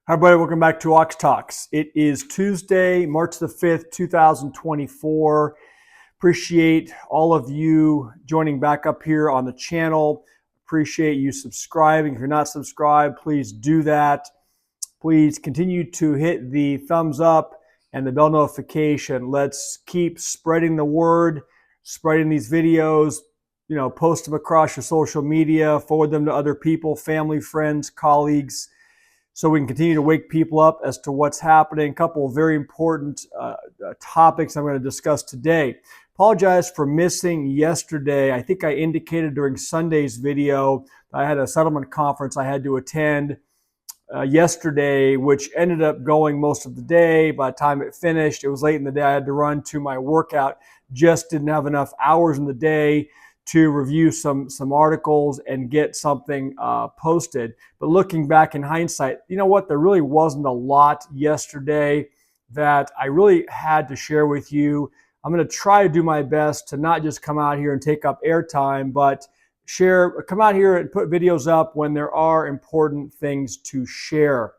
Hi, everybody. Welcome back to Ox Talks. It is Tuesday, March the 5th, 2024. Appreciate all of you joining back up here on the channel. Appreciate you subscribing. If you're not subscribed, please do that. Please continue to hit the thumbs up and the bell notification. Let's keep spreading the word, spreading these videos, post them across your social media, forward them to other people, family, friends, colleagues, so we can continue to wake people up as to what's happening. A couple of very important topics I'm going to discuss today. Apologize for missing yesterday. I think I indicated during Sunday's video I had a settlement conference I had to attend yesterday, which ended up going most of the day. By the time it finished, it was late in the day. I had to run to my workout. Just didn't have enough hours in the day to review some articles and get something posted. But looking back in hindsight, you know what? There really wasn't a lot yesterday that I really had to share with you. I'm going to try to do my best to not just come out here and take up airtime, but come out here and put videos up when there are important things to share.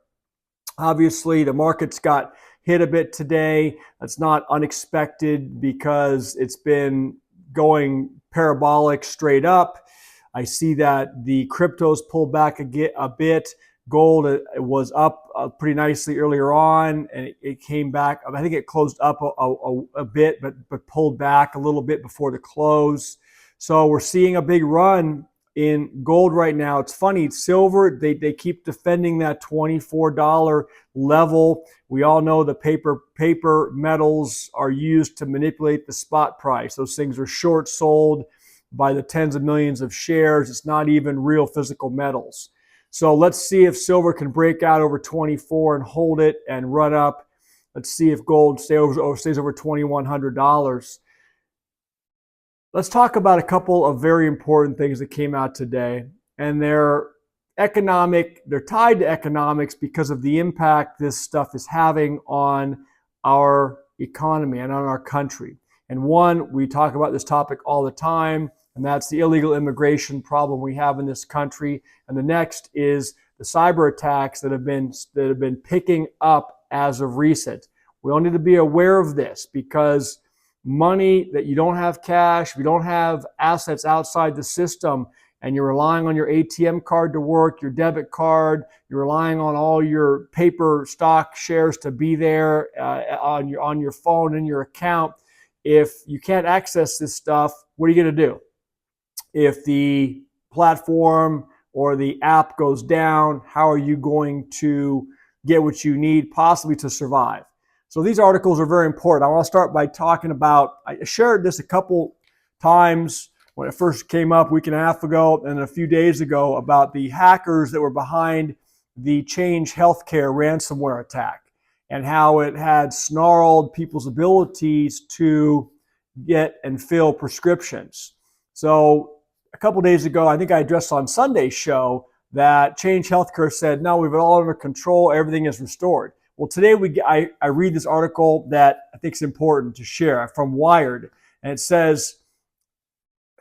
Obviously, the markets got hit a bit today. That's not unexpected because it's been going parabolic straight up. I see that the cryptos pulled back a bit. Gold was up pretty nicely earlier on, and it came back. I think it closed up a bit, but pulled back a little bit before the close. So we're seeing a big run in gold right now. It's funny, silver, they keep defending that $24 level. We all know the paper metals are used to manipulate the spot price. Those things are short sold by the tens of millions of shares. It's not even real physical metals. So let's see if silver can break out over 24 and hold it and run up. Let's see if gold stays over $2,100. Let's talk about a couple of very important things that came out today, and they're tied to economics because of the impact this stuff is having on our economy and on our country. And one, we talk about this topic all the time, and that's the illegal immigration problem we have in this country. And the next is the cyber attacks that have been picking up as of recent. We all need to be aware of this because money that you don't have cash, if you don't have assets outside the system, and you're relying on your ATM card to work, your debit card, you're relying on all your paper stock shares to be there on your phone and your account. If you can't access this stuff, what are you going to do? If the platform or the app goes down, how are you going to get what you need possibly to survive? So these articles are very important. I want to start by talking about, I shared this a couple times when it first came up a week and a half ago and a few days ago about the hackers that were behind the Change Healthcare ransomware attack and how it had snarled people's abilities to get and fill prescriptions. So a couple days ago, I think I addressed on Sunday's show that Change Healthcare said, no, we've it all under control, everything is restored. Well, today I read this article that I think is important to share from Wired, and it says,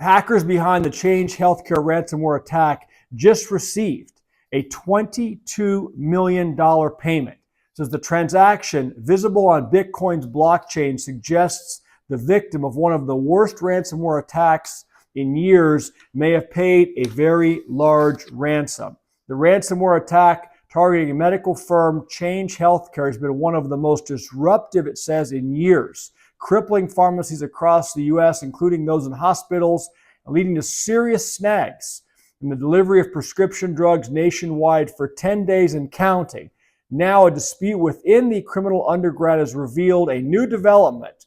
hackers behind the Change Healthcare ransomware attack just received a $22 million payment. It says the transaction visible on Bitcoin's blockchain suggests the victim of one of the worst ransomware attacks in years may have paid a very large ransom. The ransomware attack targeting a medical firm, Change Healthcare, has been one of the most disruptive, it says, in years, crippling pharmacies across the U.S., including those in hospitals, and leading to serious snags in the delivery of prescription drugs nationwide for 10 days and counting. Now, a dispute within the criminal underground has revealed a new development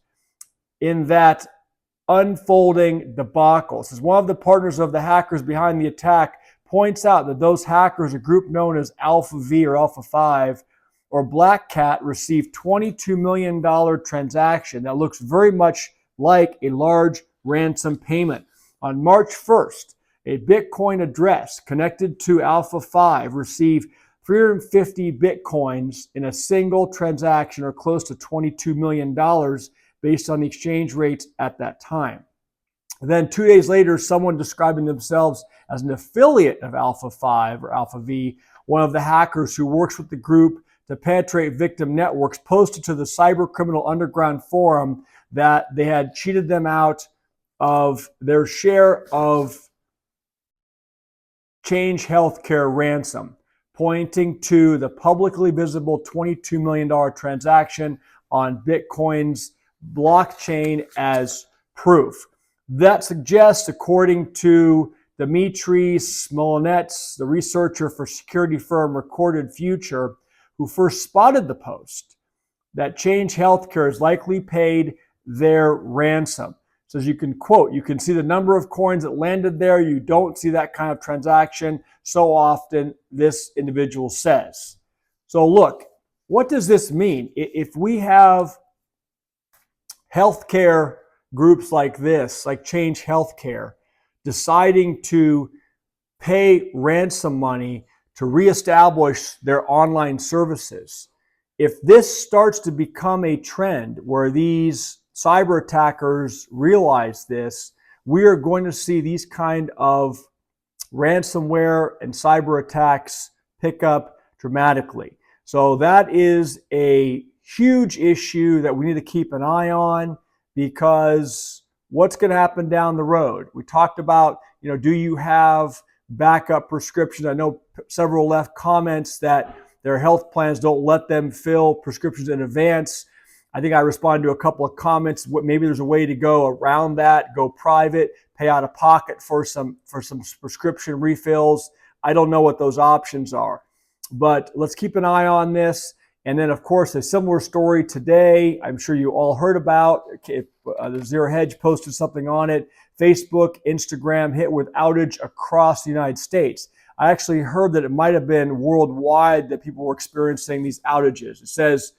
in that unfolding debacle. This is one of the partners of the hackers behind the attack points out that those hackers, a group known as Alpha V or Alpha 5 or Black Cat, received $22 million transaction that looks very much like a large ransom payment. On March 1st, a Bitcoin address connected to Alpha 5 received 350 Bitcoins in a single transaction, or close to $22 million based on the exchange rates at that time. Then 2 days later, someone describing themselves as an affiliate of Alpha 5 or Alpha V, one of the hackers who works with the group to penetrate victim networks, posted to the cyber criminal underground forum that they had cheated them out of their share of Change Healthcare ransom, pointing to the publicly visible $22 million transaction on Bitcoin's blockchain as proof. That suggests, according to Dmitry Smolenets, the researcher for security firm Recorded Future, who first spotted the post, that Change Healthcare has likely paid their ransom. So as you can quote, you can see the number of coins that landed there. You don't see that kind of transaction so often, this individual says. So look, what does this mean? If we have healthcare groups like this, like Change Healthcare, deciding to pay ransom money to reestablish their online services, if this starts to become a trend where these cyber attackers realize this, we are going to see these kind of ransomware and cyber attacks pick up dramatically. So that is a huge issue that we need to keep an eye on, because what's going to happen down the road? We talked about, do you have backup prescriptions? I know several left comments that their health plans don't let them fill prescriptions in advance. I think I responded to a couple of comments. Maybe there's a way to go around that, go private, pay out of pocket for some prescription refills. I don't know what those options are, but let's keep an eye on this. And then, of course, a similar story today, I'm sure you all heard about. The Zero Hedge posted something on it. Facebook, Instagram hit with outage across the United States. I actually heard that it might have been worldwide that people were experiencing these outages. It says,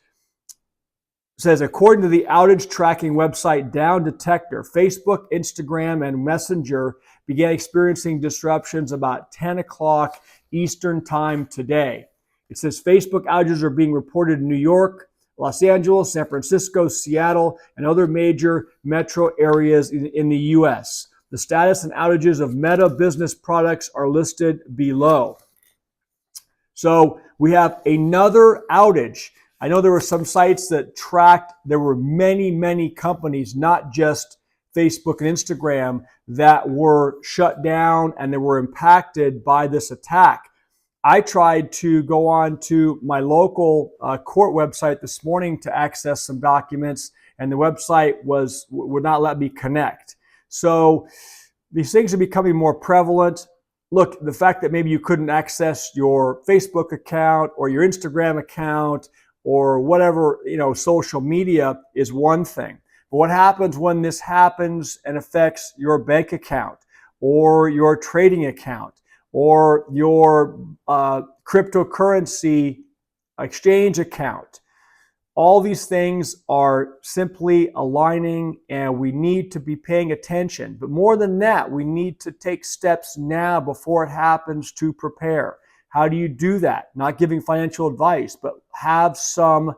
according to the outage tracking website Down Detector, Facebook, Instagram, and Messenger began experiencing disruptions about 10 o'clock Eastern time today. It says Facebook outages are being reported in New York, Los Angeles, San Francisco, Seattle, and other major metro areas in the U.S. The status and outages of Meta business products are listed below. So we have another outage. I know there were some sites that tracked, there were many companies, not just Facebook and Instagram, that were shut down and they were impacted by this attack. I tried to go on to my local court website this morning to access some documents, and the website would not let me connect. So these things are becoming more prevalent. Look, the fact that maybe you couldn't access your Facebook account or your Instagram account or whatever, social media is one thing. But what happens when this happens and affects your bank account or your trading account or your cryptocurrency exchange account? All these things are simply aligning, and we need to be paying attention. But more than that, we need to take steps now before it happens to prepare. How do you do that? Not giving financial advice, but have some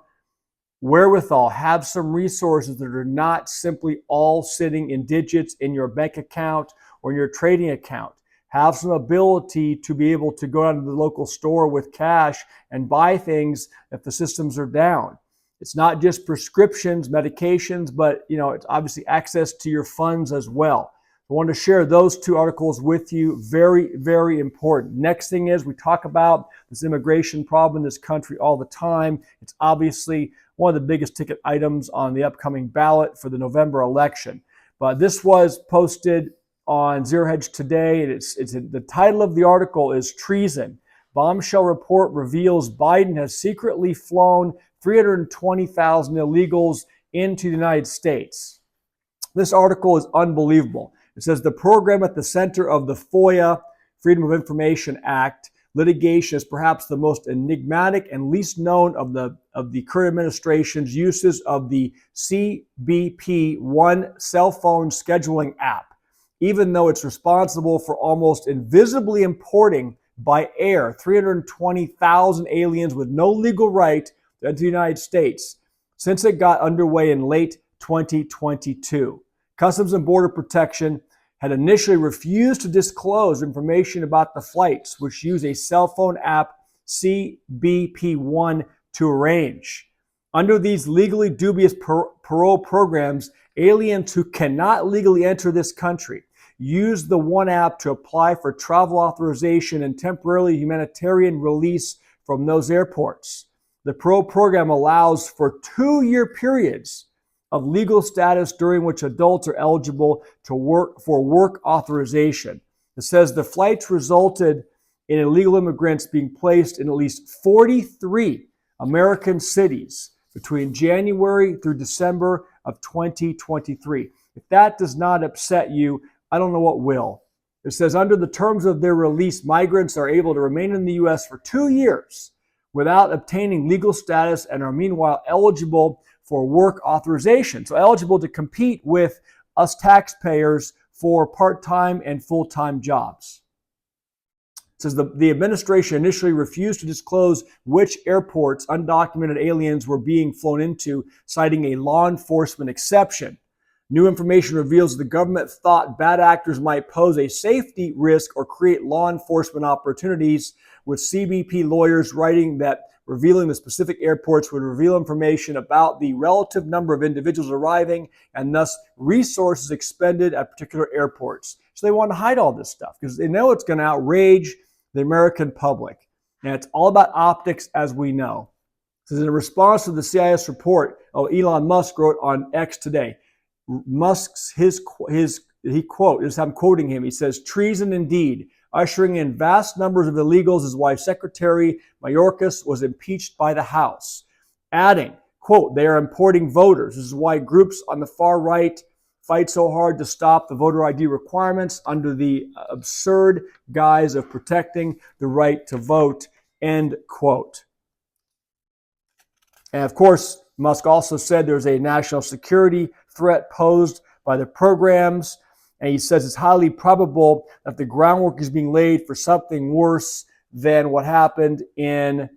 wherewithal, have some resources that are not simply all sitting in digits in your bank account or in your trading account. Have some ability to be able to go down to the local store with cash and buy things if the systems are down. It's not just prescriptions, medications, but it's obviously access to your funds as well. I wanted to share those two articles with you. Very important. Next thing is, we talk about this immigration problem in this country all the time. It's obviously one of the biggest ticket items on the upcoming ballot for the November election. But this was posted on Zero Hedge today, and the title of the article is Treason. Bombshell report reveals Biden has secretly flown 320,000 illegals into the United States. This article is unbelievable. It says the program at the center of the FOIA, Freedom of Information Act, litigation is perhaps the most enigmatic and least known of the current administration's uses of the CBP-1 cell phone scheduling app, even though it's responsible for almost invisibly importing by air 320,000 aliens with no legal right to enter the United States since it got underway in late 2022. Customs and Border Protection had initially refused to disclose information about the flights, which use a cell phone app, CBP-1, to arrange. Under these legally dubious parole programs, aliens who cannot legally enter this country use the one app to apply for travel authorization and temporarily humanitarian release from those airports. The parole program allows for 2-year periods of legal status during which adults are eligible to work for work authorization. It says the flights resulted in illegal immigrants being placed in at least 43 American cities between January through December of 2023. If that does not upset you, I don't know what will. It says under the terms of their release, migrants are able to remain in the U.S. for 2 years without obtaining legal status and are meanwhile eligible for work authorization. So eligible to compete with us taxpayers for part-time and full-time jobs. It says the administration initially refused to disclose which airports undocumented aliens were being flown into, citing a law enforcement exception. New information reveals the government thought bad actors might pose a safety risk or create law enforcement opportunities, with CBP lawyers writing that revealing the specific airports would reveal information about the relative number of individuals arriving and thus resources expended at particular airports. So they want to hide all this stuff because they know it's going to outrage the American public. And it's all about optics, as we know. This is in response to the CIS report, Elon Musk wrote on X today. Musk's, he quote, I'm quoting him, he says, treason indeed. Ushering in vast numbers of illegals is why Secretary Mayorkas was impeached by the House. Adding, quote, they are importing voters. This is why groups on the far right fight so hard to stop the voter ID requirements under the absurd guise of protecting the right to vote, end quote. And of course, Musk also said there's a national security threat posed by the programs. And he says it's highly probable that the groundwork is being laid for something worse than what happened in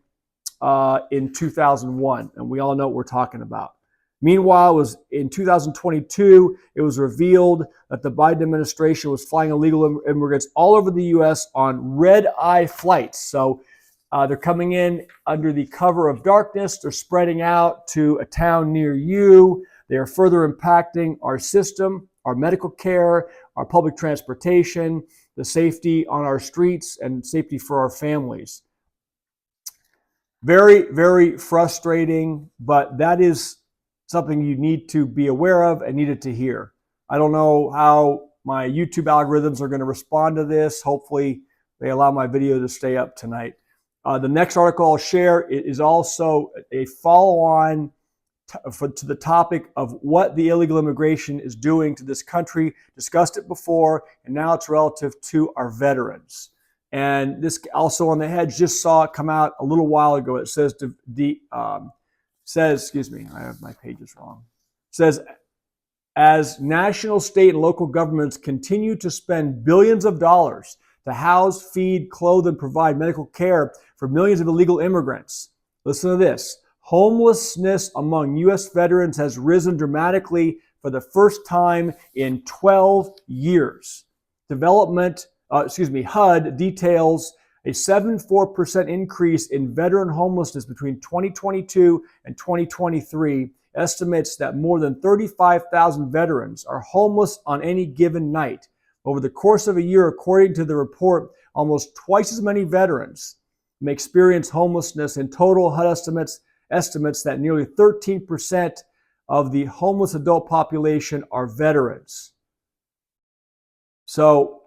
2001. And we all know what we're talking about. Meanwhile, it was in 2022, it was revealed that the Biden administration was flying illegal immigrants all over the U.S. on red-eye flights. So they're coming in under the cover of darkness. They're spreading out to a town near you. They are further impacting our system, our medical care, our public transportation, the safety on our streets, and safety for our families. Very, very frustrating, but that is something you need to be aware of and needed to hear. I don't know how my YouTube algorithms are going to respond to this. Hopefully, they allow my video to stay up tonight. The next article I'll share is also a follow-on to the topic of what the illegal immigration is doing to this country. Discussed it before, and now it's relative to our veterans. And this also on the Hedge, just saw it come out a little while ago. It says, excuse me, I have my pages wrong. It says, as national, state, and local governments continue to spend billions of dollars to house, feed, clothe, and provide medical care for millions of illegal immigrants. Listen to this. Homelessness among U.S. veterans has risen dramatically for the first time in 12 years. HUD details a 74% increase in veteran homelessness between 2022 and 2023, estimates that more than 35,000 veterans are homeless on any given night. Over the course of a year, according to the report, almost twice as many veterans may experience homelessness. In total, HUD estimates that nearly 13% of the homeless adult population are veterans. So,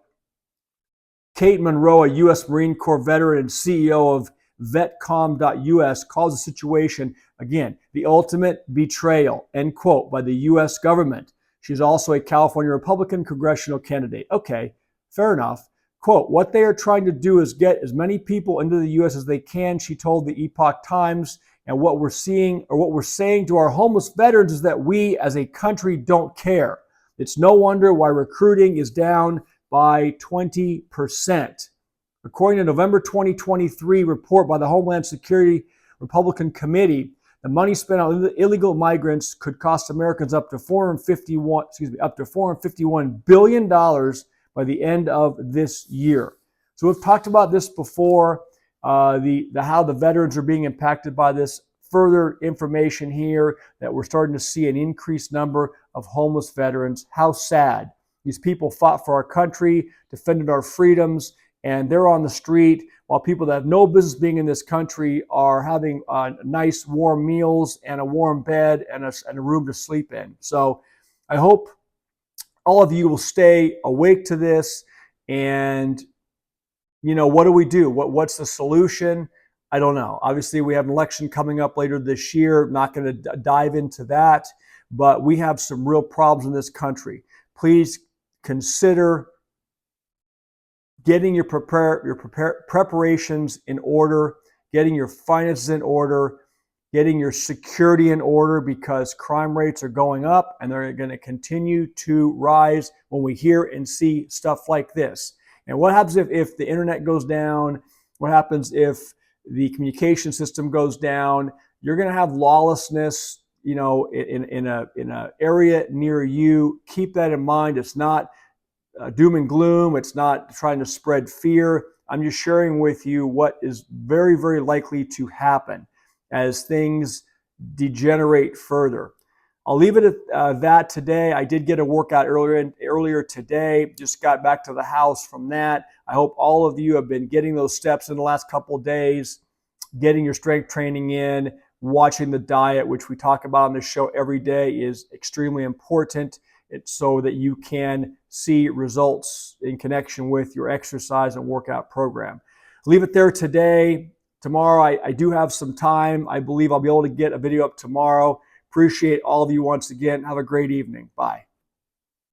Kate Monroe, a U.S. Marine Corps veteran and CEO of vetcom.us, calls the situation, again, the ultimate betrayal, end quote, by the U.S. government. She's also a California Republican congressional candidate. Okay, fair enough. Quote, what they are trying to do is get as many people into the U.S. as they can, she told the Epoch Times. And what we're saying to our homeless veterans is that we as a country don't care. It's no wonder why recruiting is down by 20%. According to November 2023 report by the Homeland Security Republican Committee, the money spent on illegal migrants could cost Americans up to $451 billion by the end of this year. So we've talked about this before, how the veterans are being impacted by this. further information here that we're starting to see an increased number of homeless veterans. How sad. These people fought for our country, defended our freedoms, and they're on the street while people that have no business being in this country are having nice warm meals and a warm bed and a room to sleep in. So I hope all of you will stay awake to this. And, what do we do? What's the solution? I don't know. Obviously, we have an election coming up later this year. I'm not going to dive into that, but we have some real problems in this country. Please consider getting your preparations in order, getting your finances in order, getting your security in order, because crime rates are going up and they're going to continue to rise when we hear and see stuff like this. And what happens if the internet goes down? What happens if the communication system goes down? You're going to have lawlessness, in an area near you. Keep that in mind. It's not doom and gloom. It's not trying to spread fear. I'm just sharing with you what is very, very likely to happen as things degenerate further. I'll leave it at that today. I did get a workout earlier today. Just got back to the house from that. I hope all of you have been getting those steps in the last couple of days, getting your strength training in, watching the diet, which we talk about on this show every day, is extremely important. It's so that you can see results in connection with your exercise and workout program. Leave it there today. Tomorrow, I do have some time. I believe I'll be able to get a video up tomorrow. Appreciate all of you once again. Have a great evening. Bye.